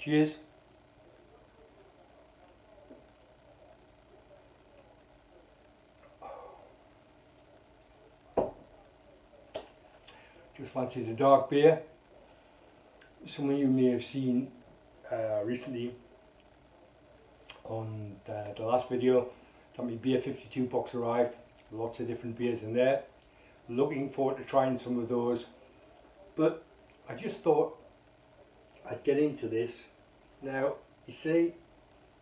Cheers. Just fancied a dark beer. Some of you may have seen recently on the last video that my Beer 52 box arrived. Lots of different beers in there. Looking forward to trying some of those, but I just thought I'd get into this. Now you see,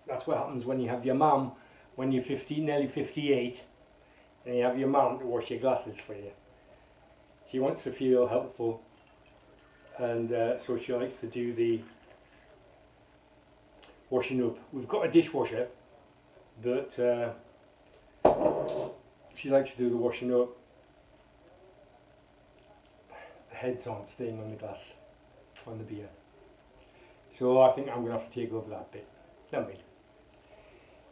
that's what happens when you have your mum when you're 50, nearly 58, and you have your mum to wash your glasses for you. She wants to feel helpful, and so she likes to do the washing up. We've got a dishwasher, but she likes to do the washing up. The heads aren't staying on the glass, on the beer. So I think I'm going to have to take over that bit. Never mind.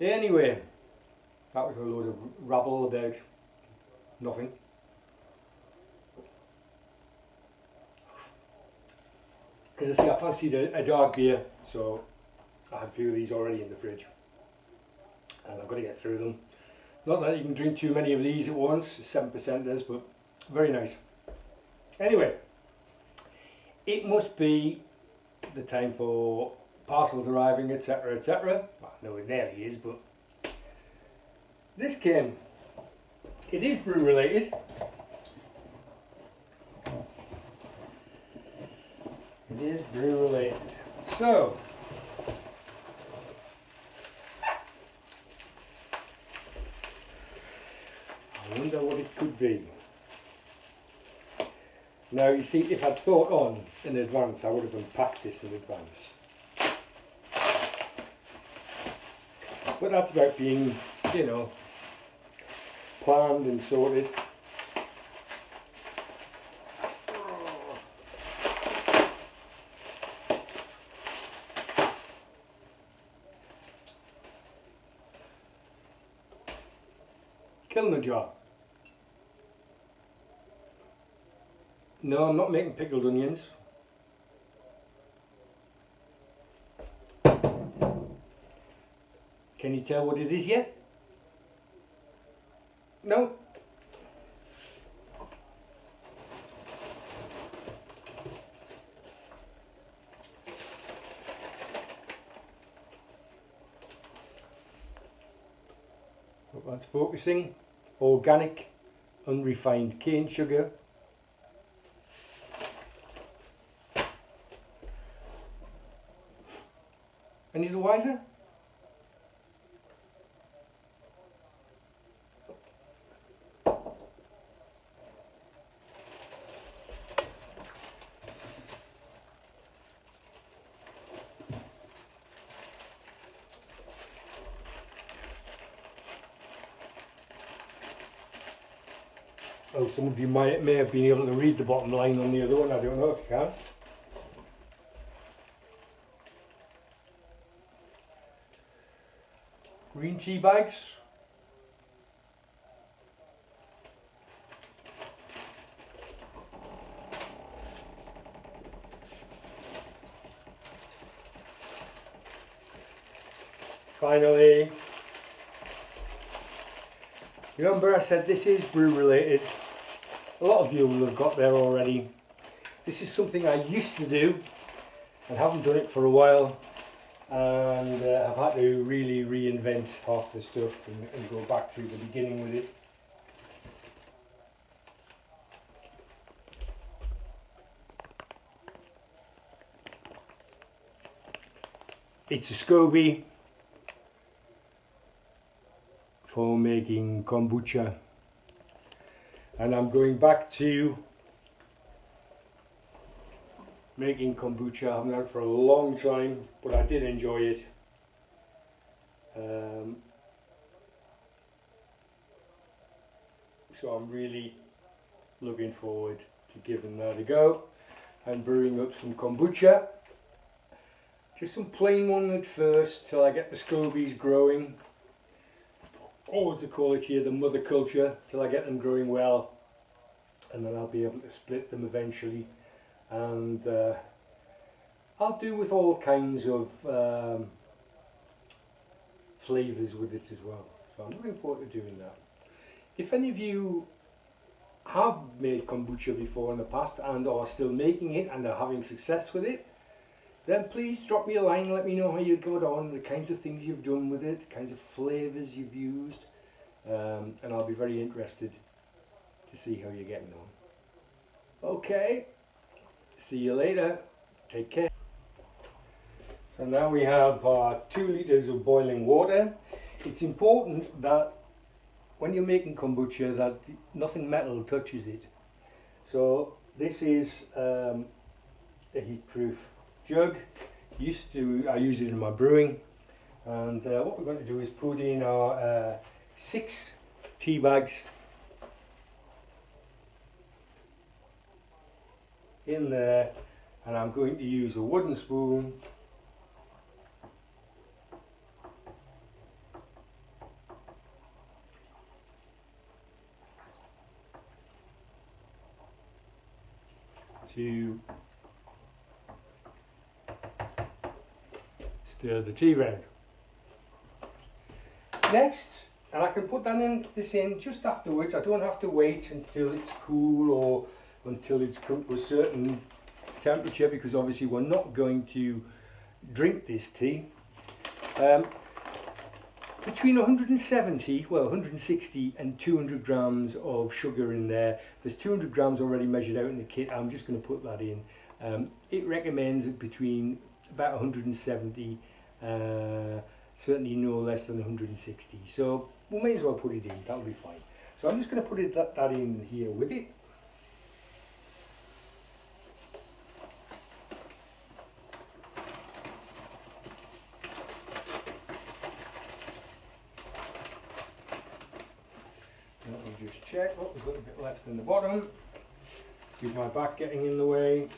Anyway, that was a load of rabble about nothing. As I say, I fancied a dark beer, so I had a few of these already in the fridge, and I've got to get through them. Not that you can drink too many of these at once, 7% is, but very nice. Anyway, it must be the time for parcels arriving, etc, etc. Well, no, it nearly is, but this came. It is brew related. It is brew related. So, I wonder what it could be. Now you see, if I'd thought on in advance, I would have unpacked this in advance. But that's about being, you know, planned and sorted. Killing the job. No, I'm not making pickled onions. Can you tell what it is yet? No? Hope that's focusing. Organic, unrefined cane sugar. Any the wiser? Oh, some of you may have been able to read the bottom line on the other one. I don't know if you can. Green tea bags. Finally, remember I said this is brew related. A lot of you will have got there already. This is something I used to do and haven't done it for a while, and I've had to really reinvent half the stuff and go back to the beginning with it. It's a SCOBY for making kombucha, and I'm going back to making kombucha. I haven't had it for a long time, but I did enjoy it. So I'm really looking forward to giving that a go and brewing up some kombucha. Just some plain one at first till I get the SCOBYs growing. Always a call it here the mother culture, till I get them growing well, and then I'll be able to split them eventually, and I'll do with all kinds of flavours with it as well. So I'm looking forward to doing that. If any of you have made kombucha before in the past and are still making it and are having success with it, then please drop me a line and let me know how you got on, the kinds of things you've done with it, the kinds of flavours you've used, and I'll be very interested to see how you're getting on. Okay, see you later, take care. So now we have 2 litres of boiling water. It's important that when you're making kombucha that nothing metal touches it. So this is a heat-proof jug. I use it in my brewing, and what we're going to do is put in our 6 tea bags in there, and I'm going to use a wooden spoon to stir the tea round. Next, and I can put this in just afterwards, I don't have to wait until it's cool or until it's come to a certain temperature, because obviously we're not going to drink this tea. Between 160 and 200 grams of sugar in there. There's 200 grams already measured out in the kit. I'm just going to put that in. It recommends between about 170, certainly no less than 160. So we may as well put it in, that'll be fine. So I'm just going to put that in here with it. Let me just check. Oh, there's a little bit left in the bottom. Excuse my back getting in the way.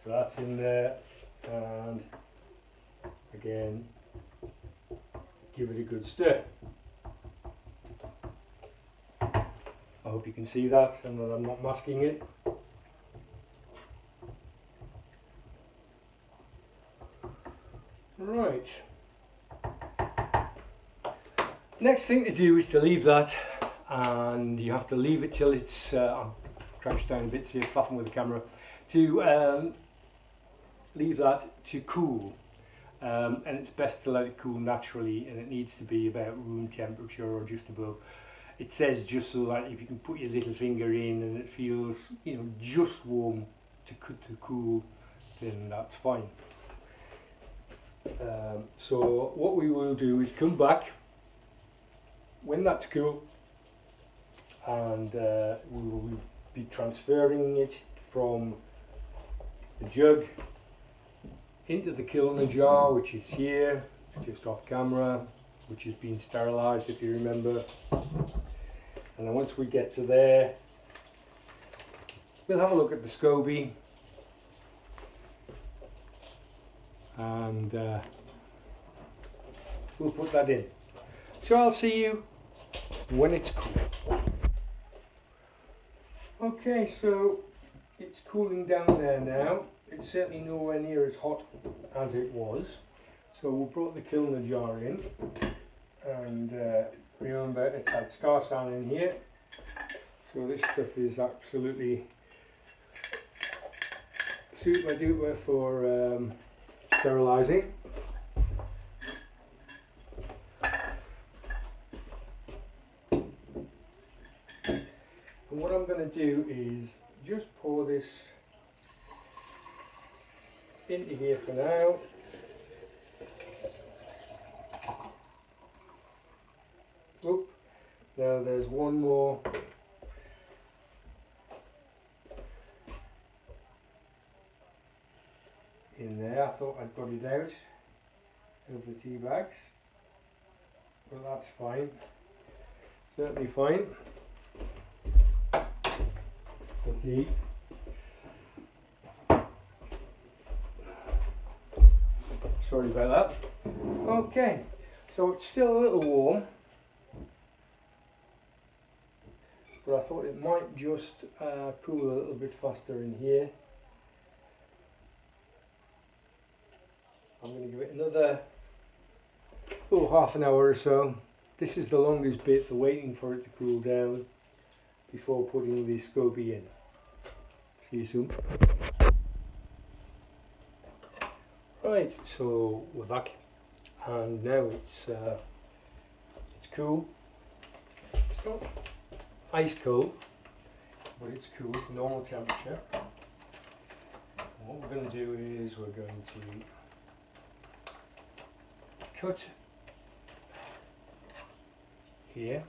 So that's in there, and again, give it a good stir. I hope you can see that and that I'm not masking it. Right. Next thing to do is to leave that, and you have to leave it till it's, I'm crouched down a bit so you're faffing with the camera, to leave that to cool. And it's best to let it cool naturally, and it needs to be about room temperature or just above. It says just so that if you can put your little finger in and it feels, you know, just warm to cool, then that's fine. So what we will do is come back when that's cool, and we will be transferring it from the jug into the kiln jar, which is here, just off camera, which has been sterilised if you remember. And then once we get to there, we'll have a look at the SCOBY, and we'll put that in. So I'll see you when it's cool. Okay, so it's cooling down there now. It's certainly nowhere near as hot as it was. So we'll put the kiln jar in, and remember it had star san in here. So this stuff is absolutely super duper for sterilising. And what I'm going to do is just pour this into here for now. Oop. Now there's one more in there. I thought I'd got it out of the tea bags, but that's fine, certainly fine. Let's see. Sorry about that. Okay, so it's still a little warm, but I thought it might just cool a little bit faster in here. I'm going to give it another half an hour or so. This is the longest bit, the waiting for it to cool down before putting the SCOBY in. See you soon. Right, so we're back, and now it's cool. It's not ice cold, but it's cool, normal temperature. And what we're going to do is we're going to cut here.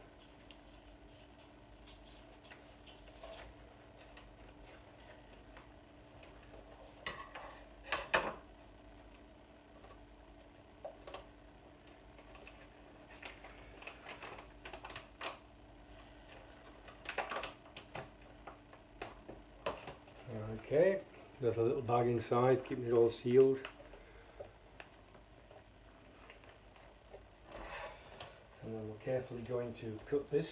Okay, there's a little bag inside, keeping it all sealed. And then we're carefully going to cut this.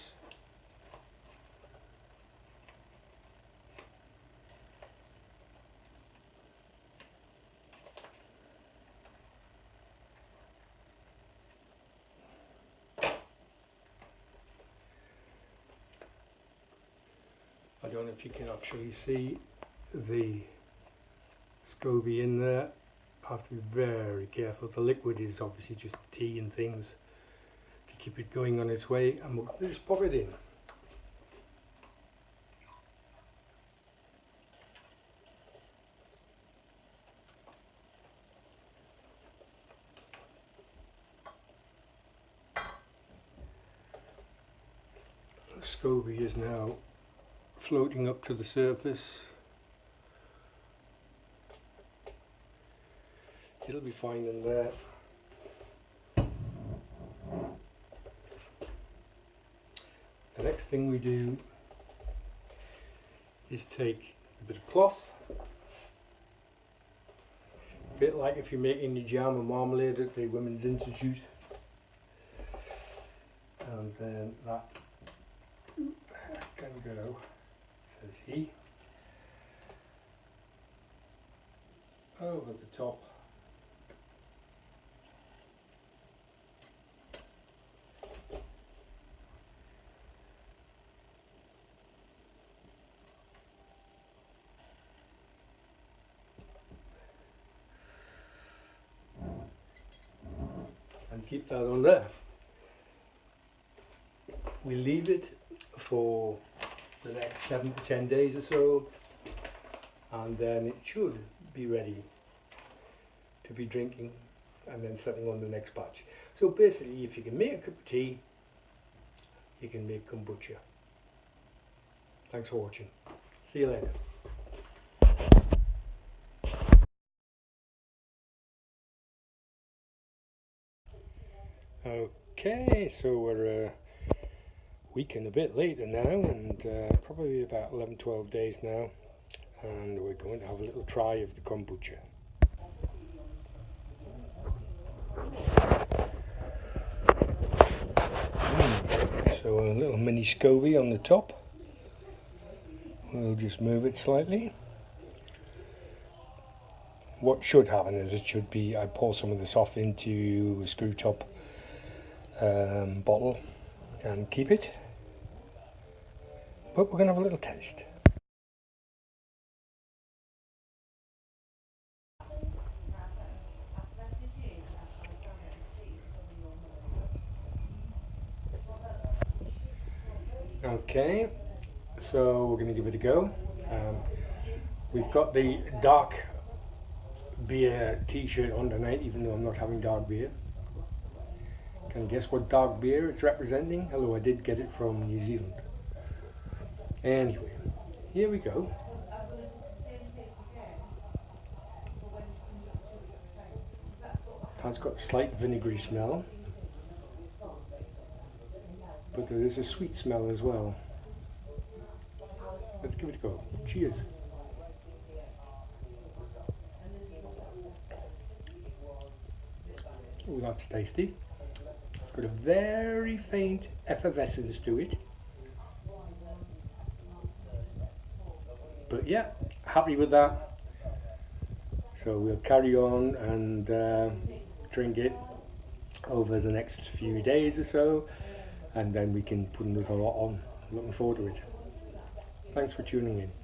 I don't know if you can actually see the SCOBY in there. I have to be very careful. The liquid is obviously just tea and things to keep it going on its way, and we'll just pop it in. The SCOBY is now floating up to the surface. It'll be fine in there. The next thing we do is take a bit of cloth, a bit like if you're making your jam or marmalade at the Women's Institute, and then that can go, says he, over the top. And keep that on there. We leave it for the next 7 to 10 days or so, and then it should be ready to be drinking and then setting on the next batch. So basically, if you can make a cup of tea, you can make kombucha. Thanks for watching. See you later. Okay, so we're a week and a bit later now, and probably about 11-12 days now, and we're going to have a little try of the kombucha. So a little mini SCOBY on the top. We'll just move it slightly. What should happen is I pour some of this off into a screw top bottle and keep it, but we're going to have a little taste. Okay, so we're going to give it a go. We've got the dark beer t-shirt on tonight, even though I'm not having dark beer. Can you guess what dark beer it's representing? Hello, I did get it from New Zealand. Anyway, here we go. It's got a slight vinegary smell, but there is a sweet smell as well. Let's give it a go. Cheers. Oh, that's tasty. It's got a very faint effervescence to it. But yeah, happy with that. So we'll carry on and drink it over the next few days or so, and then we can put another lot on. Looking forward to it. Thanks for tuning in.